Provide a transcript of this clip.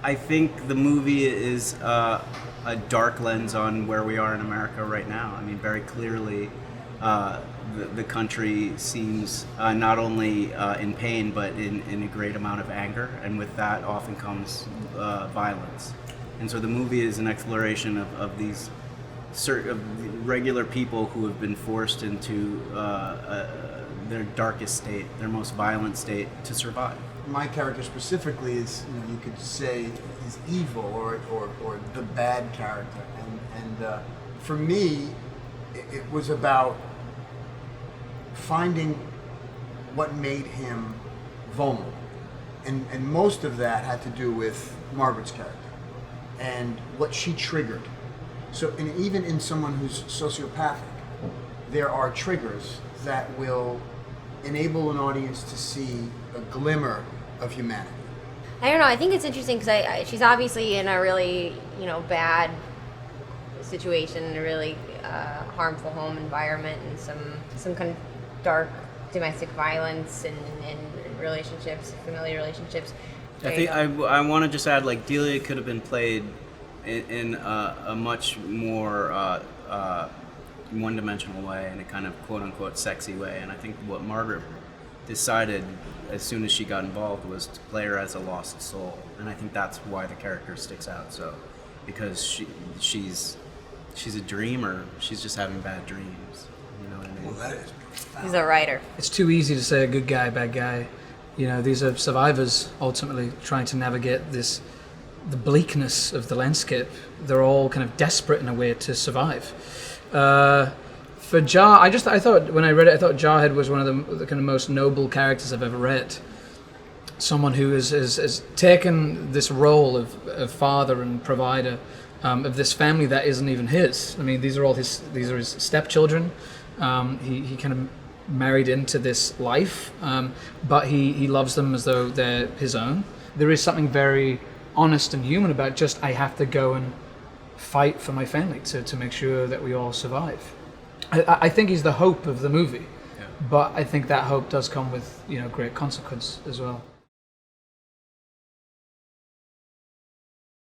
I think the movie is a dark lens on where we are in America right now. I mean, very clearly, the country seems not only in pain, but in a great amount of anger, and with that often comes violence. And so the movie is an exploration of these of regular people who have been forced into their darkest state, their most violent state, to survive. My character specifically is, you could say, is evil or the bad character, and for me, it was about finding what made him vulnerable, and most of that had to do with Margaret's character and what she triggered. So, and even in someone who's sociopathic, there are triggers that will enable an audience to see a glimmer of humanity. I don't know. I think it's interesting because she's obviously in a really, bad situation, a really harmful home environment, and some kind of dark domestic violence and relationships, familiar relationships. I think I want to just add, like, Delia could have been played in a much more one-dimensional way, in a kind of quote-unquote sexy way. And I think what Margaret decided as soon as she got involved was to play her as a lost soul. And I think that's why the character sticks out so, because she's a dreamer. She's just having bad dreams. You know what I mean? Well, that is profound. He's a writer. It's too easy to say a good guy, bad guy. These are survivors ultimately trying to navigate the bleakness of the landscape. They're all kind of desperate in a way to survive. For Jar, I thought when I read it, I thought Jarhead was one of the kind of most noble characters I've ever read. Someone who has taken this role of father and provider of this family that isn't even his. I mean, these are his stepchildren. He kind of married into this life, but he loves them as though they're his own. There is something very honest and human about just, I have to go and fight for my family to make sure that we all survive. I think he's the hope of the movie, yeah. But I think that hope does come with great consequence as well.